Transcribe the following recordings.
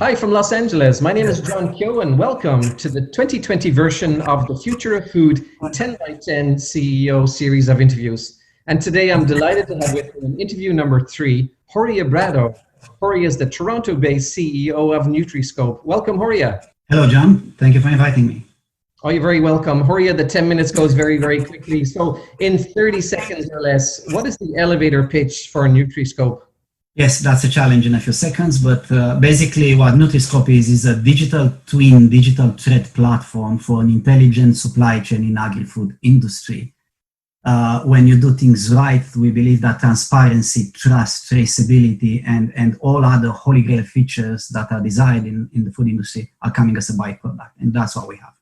Hi from Los Angeles. My name is John Kyo and welcome to the 2020 version of the Future of Food 10 by 10 CEO series of interviews. And today I'm delighted to have with me in interview number 3, Horia Bradau. Horia is the Toronto-based CEO of NutriSCOPE. Welcome, Horia. Hello, John. Thank you for inviting me. Oh, you're very welcome. Horia, the 10 minutes goes very, very quickly. So in 30 seconds or less, what is the elevator pitch for NutriSCOPE? Yes, that's a challenge in a few seconds, but basically what NutriSCOPE is a digital twin, digital thread platform for an intelligent supply chain in agri-food industry. When you do things right, we believe that transparency, trust, traceability, and all other holy grail features that are desired in the food industry are coming as a byproduct, and that's what we have.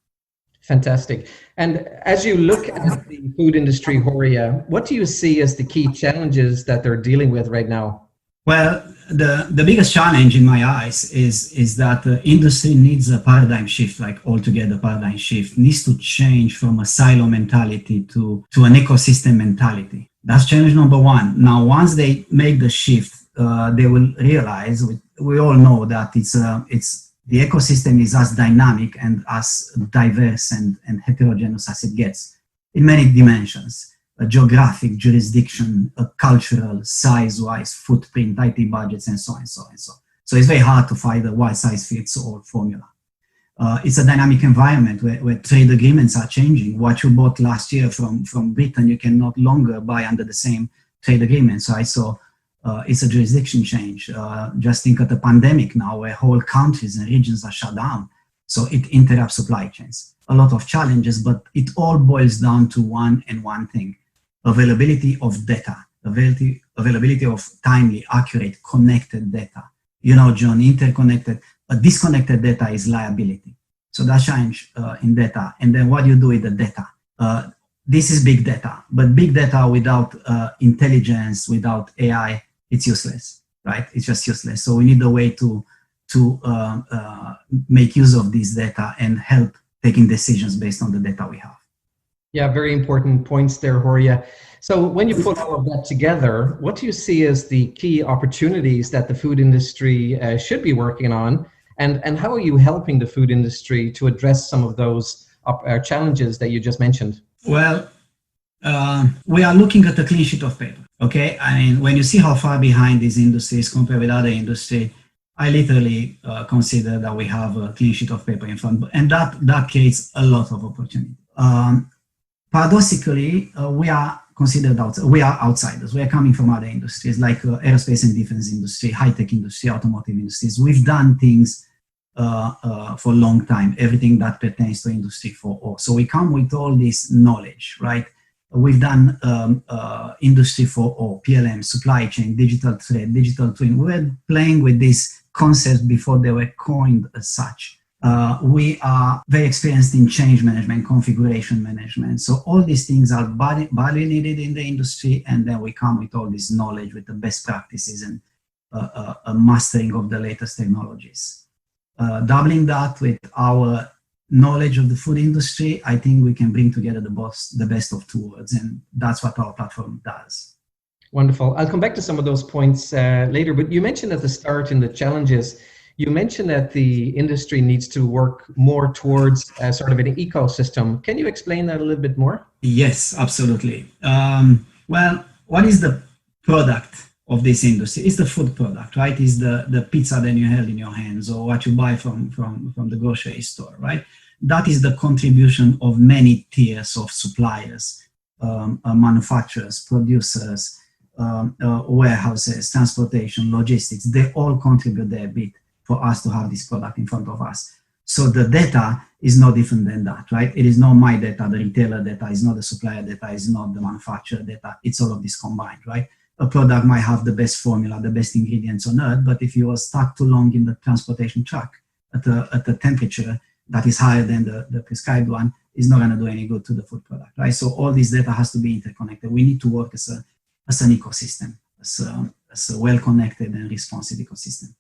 Fantastic. And as you look at the food industry, Horia, what do you see as the key challenges that they're dealing with right now? Well, the biggest challenge in my eyes is that the industry needs a paradigm shift, like altogether paradigm shift, needs to change from a silo mentality to an ecosystem mentality. That's challenge number one. Now, once they make the shift, they will realize, we all know that it's the ecosystem is as dynamic and as diverse and heterogeneous as it gets in many dimensions. A geographic, jurisdiction, a cultural, size-wise, footprint, IT budgets, and so on and so on and so on. So it's very hard to find a one-size-fits-all formula. It's a dynamic environment where trade agreements are changing. What you bought last year from Britain, you can no longer buy under the same trade agreements, right? So it's a jurisdiction change. Just think of the pandemic now, where whole countries and regions are shut down. So it interrupts supply chains. A lot of challenges, but it all boils down to one thing. Availability of data, availability of timely, accurate, connected data. You know, John, interconnected, disconnected data is liability. So that's challenge in data. And then what do you do with the data? This is big data, but big data without intelligence, without AI, it's useless, right? It's just useless. So we need a way to make use of this data and help taking decisions based on the data we have. Yeah, very important points there, Horia. So when you put all of that together, what do you see as the key opportunities that the food industry should be working on? And how are you helping the food industry to address some of those challenges that you just mentioned? Well, we are looking at a clean sheet of paper, okay? I mean, when you see how far behind this industry is compared with other industry, I literally consider that we have a clean sheet of paper in front, and that creates a lot of opportunity. Paradoxically, we are outsiders. We are coming from other industries like aerospace and defense industry, high-tech industry, automotive industries. We've done things for a long time, everything that pertains to Industry 4.0. So we come with all this knowledge, right? We've done Industry 4.0, PLM, supply chain, digital thread, digital twin. We're playing with these concepts before they were coined as such. We are very experienced in change management, configuration management. So all these things are badly needed in the industry, and then we come with all this knowledge, with the best practices and a mastering of the latest technologies. Doubling that with our knowledge of the food industry, I think we can bring together the best of two worlds, and that's what our platform does. Wonderful. I'll come back to some of those points later, but you mentioned at the start in the challenges, you mentioned that the industry needs to work more towards sort of an ecosystem. Can you explain that a little bit more? Yes, absolutely. Well, what is the product of this industry? It's the food product, right? It's the pizza that you held in your hands or what you buy from the grocery store, right? That is the contribution of many tiers of suppliers, manufacturers, producers, warehouses, transportation, logistics. They all contribute their bit for us to have this product in front of us. So the data is no different than that, right? It is not my data, the retailer data, is not the supplier data, is not the manufacturer data. It's all of this combined, right? A product might have the best formula, the best ingredients on earth, but if you are stuck too long in the transportation truck at a temperature that is higher than the prescribed one, is not going to do any good to the food product, right? So all this data has to be interconnected. We need to work as an ecosystem, as a well-connected and responsive ecosystem.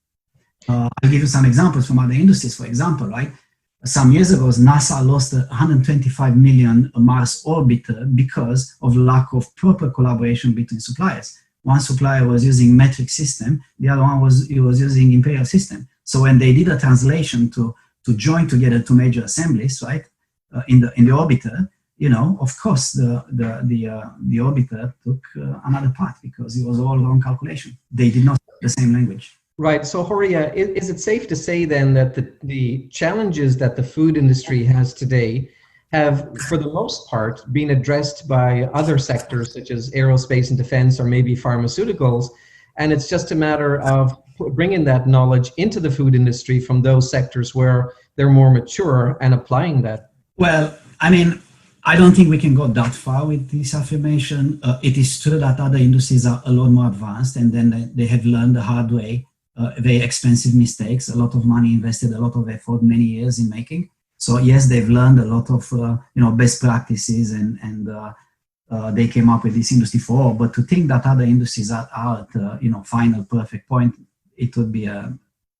I'll give you some examples from other industries, for example, right? Some years ago, NASA lost 125 million Mars orbiter because of lack of proper collaboration between suppliers. One supplier was using metric system, the other one was using imperial system. So when they did a translation to join together two major assemblies, right, in the orbiter, of course the orbiter took another path because it was all wrong calculation. They did not speak the same language. Right. So Horia, is it safe to say then that the challenges that the food industry has today have, for the most part, been addressed by other sectors such as aerospace and defense or maybe pharmaceuticals, and it's just a matter of bringing that knowledge into the food industry from those sectors where they're more mature and applying that? Well, I mean, I don't think we can go that far with this affirmation. It is true that other industries are a lot more advanced, and then they have learned the hard way, very expensive mistakes, a lot of money invested, a lot of effort, many years in making. So yes, they've learned a lot of best practices, and they came up with this Industry 4.0. But to think that other industries are at final perfect point, it would be a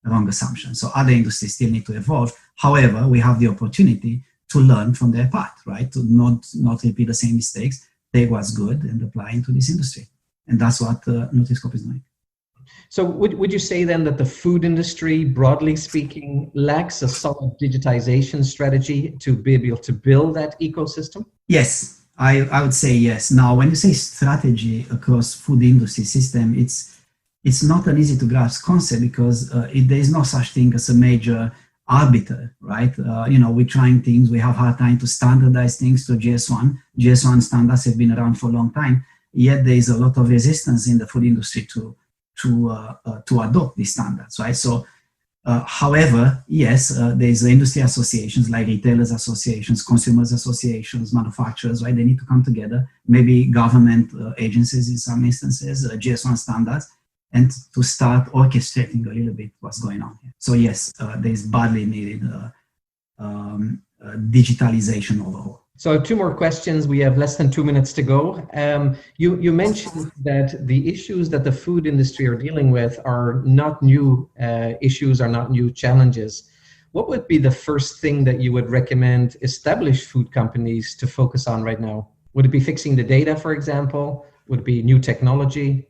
wrong assumption. So other industries still need to evolve. However, we have the opportunity to learn from their path, right? To not repeat the same mistakes, take what's good and apply into this industry. And that's what NutriSCOPE is doing. So would you say then that the food industry, broadly speaking, lacks a solid digitization strategy to be able to build that ecosystem? Yes, I would say yes. Now, when you say strategy across food industry system, it's not an easy to grasp concept because there is no such thing as a major arbiter, right? We're trying things, we have hard time to standardize things to GS1. GS1 standards have been around for a long time, yet there is a lot of resistance in the food industry to adopt these standards, right? So, however, yes, there's industry associations like retailers associations, consumers associations, manufacturers, right? They need to come together, maybe government agencies in some instances, GS1 standards, and to start orchestrating a little bit what's going on here. So yes, there's badly needed digitalization overall. So 2 more questions. We have less than 2 minutes to go. You mentioned that the issues that the food industry are dealing with are not new issues, are not new challenges. What would be the first thing that you would recommend established food companies to focus on right now? Would it be fixing the data, for example? Would it be new technology?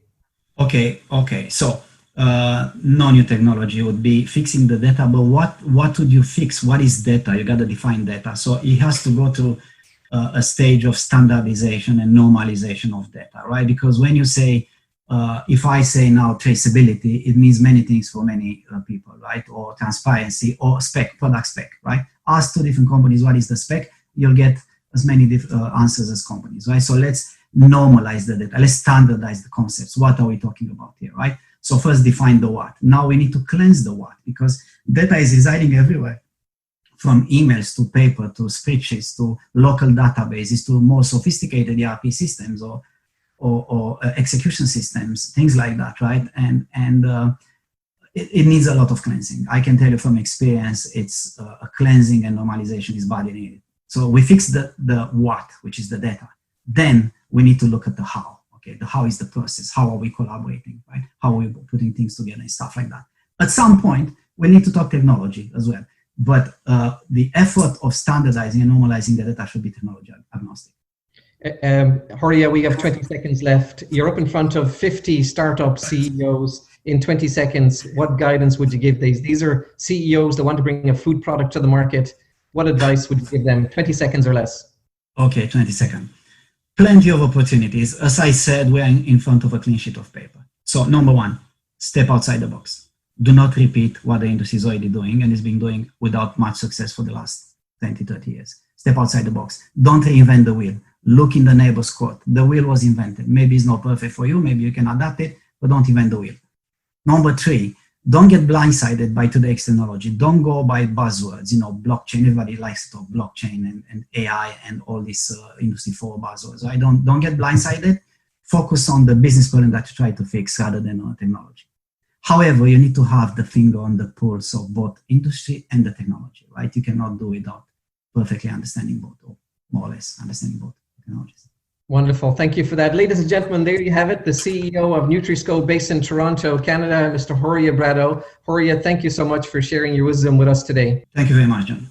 Okay. So no new technology, would be fixing the data. But what would you fix? What is data? You got to define data. So it has to go to a stage of standardization and normalization of data, right? Because when you say, if I say now traceability, it means many things for many people, right? Or transparency or product spec, right? Ask 2 different companies, what is the spec? You'll get as many answers as companies, right? So let's normalize the data. Let's standardize the concepts. What are we talking about here, right? So first define the what. Now we need to cleanse the what, because data is residing everywhere, from emails to paper to spreadsheets to local databases to more sophisticated ERP systems or execution systems, things like that, right? And it needs a lot of cleansing. I can tell you from experience, it's a cleansing and normalization is badly needed. So we fix the what, which is the data. Then we need to look at the how. Okay, the how is the process. How are we collaborating, right? How are we putting things together and stuff like that. At some point, we need to talk technology as well. But the effort of standardizing and normalizing the data should be technology agnostic. Horia, we have 20 seconds left. You're up in front of 50 startup CEOs. In 20 seconds, what guidance would you give these? These are CEOs that want to bring a food product to the market. What advice would you give them? 20 seconds or less. Okay, 20 seconds. Plenty of opportunities. As I said, we're in front of a clean sheet of paper. So number 1, step outside the box. Do not repeat what the industry is already doing and has been doing without much success for the last 20, 30 years. Step outside the box. Don't reinvent the wheel. Look in the neighbor's court. The wheel was invented. Maybe it's not perfect for you. Maybe you can adapt it, but don't invent the wheel. Number 3, don't get blindsided by today's technology. Don't go by buzzwords, blockchain. Everybody likes to talk blockchain and AI and all these Industry 4.0 buzzwords. Right? Don't get blindsided. Focus on the business problem that you try to fix rather than on technology. However, you need to have the finger on the pulse of both industry and the technology, right? You cannot do without perfectly understanding both, or more or less understanding both technologies. Wonderful. Thank you for that. Ladies and gentlemen, there you have it. The CEO of NutriSCOPE based in Toronto, Canada, Mr. Horia Bradau. Horia, thank you so much for sharing your wisdom with us today. Thank you very much, John.